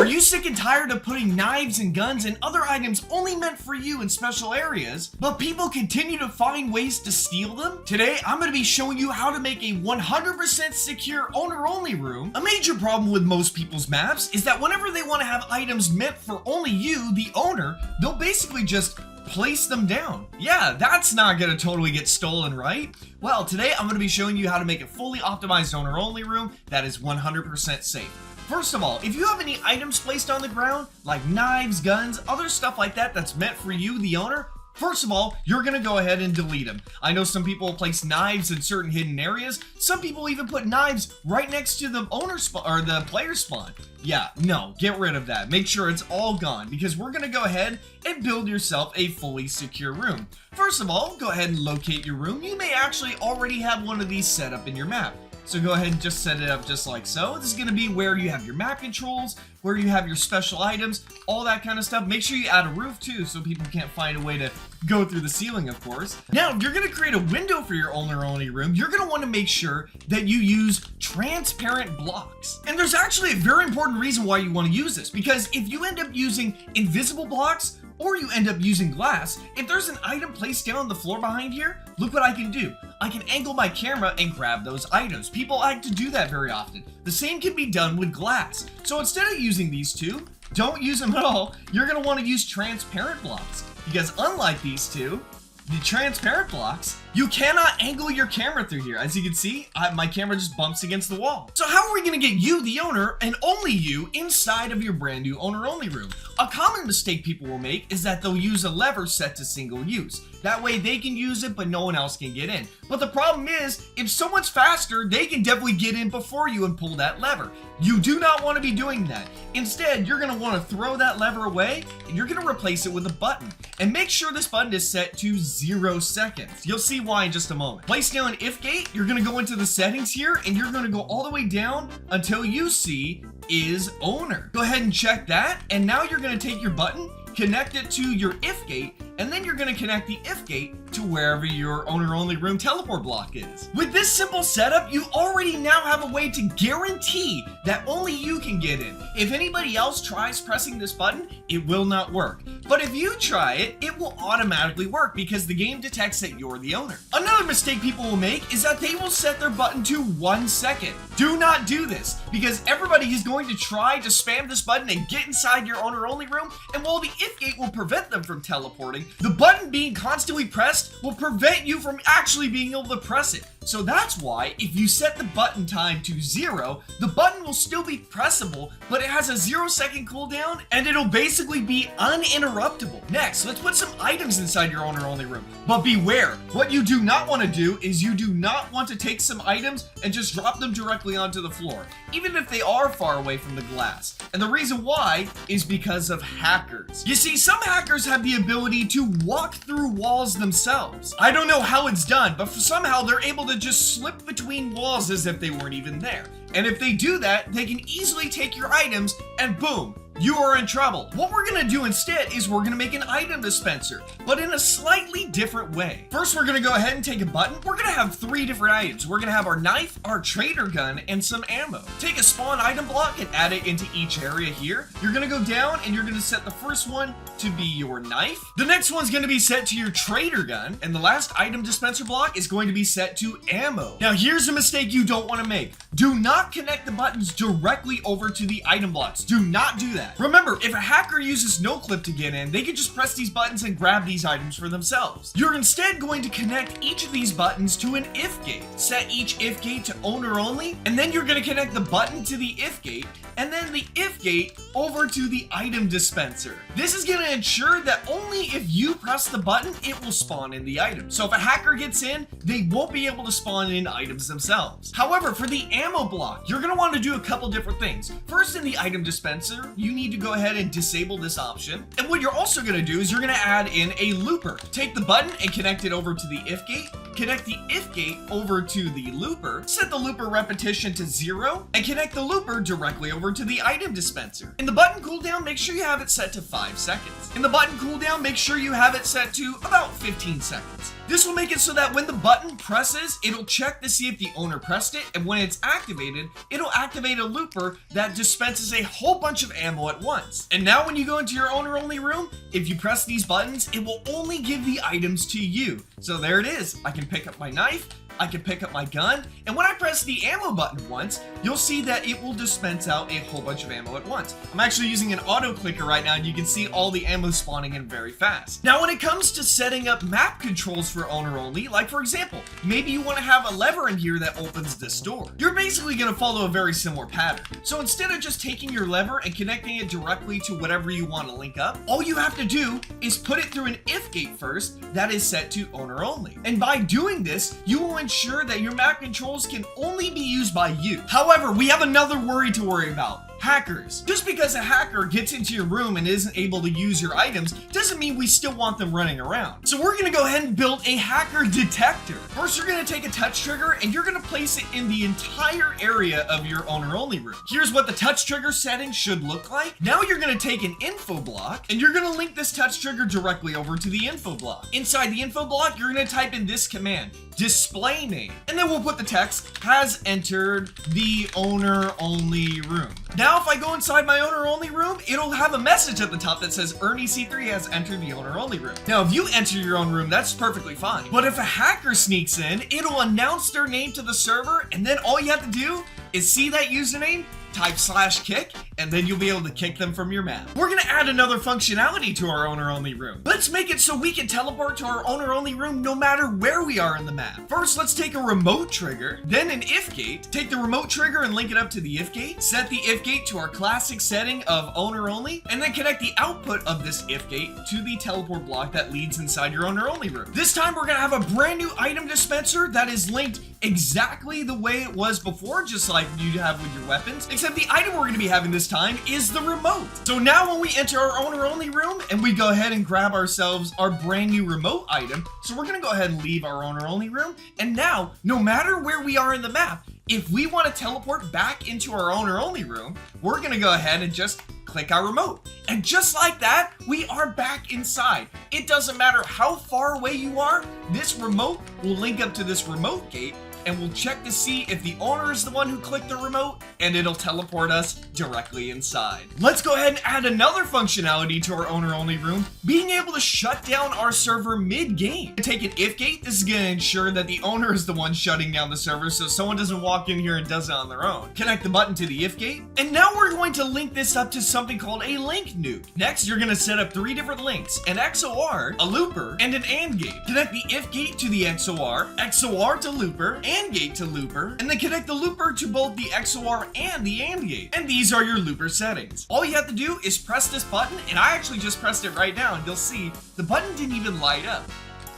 Are you sick and tired of putting knives and guns and other items only meant for you in special areas, but people continue to find ways to steal them? Today, I'm going to be showing you how to make a 100% secure owner-only room. A major problem with most people's maps is that whenever they want to have items meant for only you, the owner, they'll basically just place them down. Yeah, that's not gonna totally get stolen, right? Well, today I'm gonna be showing you how to make a fully optimized owner-only room that is 100% safe. First of all, if you have any items placed on the ground, like knives, guns, other stuff like that that's meant for you, the owner, first of all, you're gonna go ahead and delete them. I know some people place knives in certain hidden areas. Some people even put knives right next to the owner spawn or the player spawn. Yeah, no, get rid of that. Make sure it's all gone because we're gonna go ahead and build yourself a fully secure room. First of all, go ahead and locate your room. You may actually already have one of these set up in your map. So go ahead and just set it up just like so. This is going to be where you have your map controls, where you have your special items, all that kind of stuff. Make sure you add a roof too so people can't find a way to go through the ceiling, of course. Now, if you're going to create a window for your owner-only room, you're going to want to make sure that you use transparent blocks. And there's actually a very important reason why you want to use this, because if you end up using invisible blocks, or you end up using glass, if there's an item placed down on the floor behind here, look what I can do. I can angle my camera and grab those items. People like to do that very often. The same can be done with glass. So instead of using these two, don't use them at all. You're gonna wanna use transparent blocks, because unlike these two, the transparent blocks, you cannot angle your camera through here. As you can see, my camera just bumps against the wall. So how are we gonna get you, the owner, and only you, inside of your brand new owner-only room? A common mistake people will make is that they'll use a lever set to single use. That way they can use it, but no one else can get in. But the problem is, if someone's faster, they can definitely get in before you and pull that lever. You do not want to be doing that. Instead, you're gonna wanna throw that lever away, and you're gonna replace it with a button. And make sure this button is set to 0 seconds. You'll see why in just a moment. Place down an if gate, you're gonna go into the settings here, and you're gonna go all the way down until you see is owner. Go ahead and check that, and now you're gonna take your button, connect it to your if gate, and then you're gonna connect the if gate to wherever your owner-only room teleport block is. With this simple setup, you already now have a way to guarantee that only you can get in. If anybody else tries pressing this button, it will not work. But if you try it, it will automatically work because the game detects that you're the owner. Another mistake people will make is that they will set their button to 1 second. Do not do this, because everybody is going to try to spam this button and get inside your owner-only room, and while the if gate will prevent them from teleporting, the button being constantly pressed will prevent you from actually being able to press it. So that's why if you set the button time to 0, the button will still be pressable, but it has a 0-second cooldown and it'll basically be uninterruptible. Next, let's put some items inside your owner-only room. But beware, what you do not want to do is you do not want to take some items and just drop them directly onto the floor, even if they are far away from the glass. And the reason why is because of hackers. You see, some hackers have the ability to walk through walls themselves. I don't know how it's done, but somehow they're able to just slip between walls as if they weren't even there. And if they do that, they can easily take your items and boom, you are in trouble. What we're gonna do instead is we're gonna make an item dispenser, but in a slightly different way. First, we're gonna go ahead and take a button. We're gonna have 3 different items. We're gonna have our knife, our trader gun, and some ammo. Take a spawn item block and add it into each area here. You're gonna go down and you're gonna set the first one to be your knife. The next one's gonna be set to your trader gun, and the last item dispenser block is going to be set to ammo. Now, here's a mistake you don't wanna make. Do not connect the buttons directly over to the item blocks. Do not do that. Remember, if a hacker uses noclip to get in, they can just press these buttons and grab these items for themselves. You're instead going to connect each of these buttons to an if gate. Set each if gate to owner only, and then you're going to connect the button to the if gate, and then the if gate over to the item dispenser. This is going to ensure that only if you press the button, it will spawn in the item. So if a hacker gets in, they won't be able to spawn in items themselves. However, for the ammo block, you're going to want to do a couple different things. First, in the item dispenser, you need to go ahead and disable this option. And what you're also going to do is you're going to add in a looper. Take the button and connect it over to the if gate. Connect the if gate over to the looper. Set the looper repetition to 0 and connect the looper directly over to the item dispenser. In the button cooldown, make sure you have it set to 5 seconds. In the button cooldown, make sure you have it set to about 15 seconds. This will make it so that when the button presses, it'll check to see if the owner pressed it, and when it's activated, it'll activate a looper that dispenses a whole bunch of ammo at once. And now when you go into your owner-only room, if you press these buttons, it will only give the items to you. So there it is. I can pick up my knife, I can pick up my gun, and when I press the ammo button once, you'll see that it will dispense out a whole bunch of ammo at once. I'm actually using an auto clicker right now, and you can see all the ammo spawning in very fast. Now when it comes to setting up map controls for owner only, like for example, maybe you want to have a lever in here that opens this door. You're basically going to follow a very similar pattern. So instead of just taking your lever and connecting it directly to whatever you want to link up, all you have to do is put it through an if gate first that is set to owner only. And by doing this, you will ensure that your map controls can only be used by you. However, we have another worry to worry about. Hackers. Just because a hacker gets into your room and isn't able to use your items doesn't mean we still want them running around. So we're going to go ahead and build a hacker detector. First, you're going to take a touch trigger and you're going to place it in the entire area of your owner only room. Here's what the touch trigger settings should look like. Now you're going to take an info block and you're going to link this touch trigger directly over to the info block. Inside the info block, you're going to type in this command, display name, and then we'll put the text, has entered the owner only room. Now if I go inside my owner only room, it'll have a message at the top that says Ernie C3 has entered the owner only room. Now if you enter your own room, that's perfectly fine. But if a hacker sneaks in, it'll announce their name to the server, and then all you have to do is see that username, type /kick, and then you'll be able to kick them from your map. We're gonna add another functionality to our owner only room. Let's make it so we can teleport to our owner only room no matter where we are in the map. First, let's take a remote trigger, then an if gate. Take the remote trigger and link it up to the if gate. Set the if gate to our classic setting of owner only, and then connect the output of this if gate to the teleport block that leads inside your owner only room. This time we're gonna have a brand new item dispenser that is linked exactly the way it was before, just like you have with your weapons, except the item we're going to be having this time is the remote. So now when we enter our owner only room and we go ahead and grab ourselves our brand new remote item, so we're going to go ahead and leave our owner only room, and now no matter where we are in the map, if we want to teleport back into our owner only room, we're going to go ahead and just click our remote. And just like that, we are back inside. It doesn't matter how far away you are, this remote will link up to this remote gate, and we'll check to see if the owner is the one who clicked the remote, and it'll teleport us directly inside. Let's go ahead and add another functionality to our owner only room, being able to shut down our server mid-game. Take an if gate. This is going to ensure that the owner is the one shutting down the server, so someone doesn't walk in here and does it on their own. Connect the button to the if gate, and now we're going to link this up to something called a link nuke. Next, you're going to set up 3 different links, an XOR, a looper, and an AND gate. Connect the if gate to the XOR, XOR to looper, AND gate to looper, and then connect the looper to both the XOR and the AND gate. And these are your looper settings. All you have to do is press this button, and I actually just pressed it right now, and you'll see the button didn't even light up.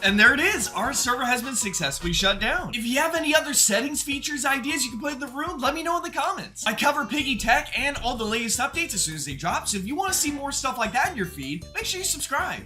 And there it is, our server has been successfully shut down. If you have any other settings, features, ideas you can put in the room, let me know in the comments. I cover Piggy Tech and all the latest updates as soon as they drop, so if you want to see more stuff like that in your feed, make sure you subscribe.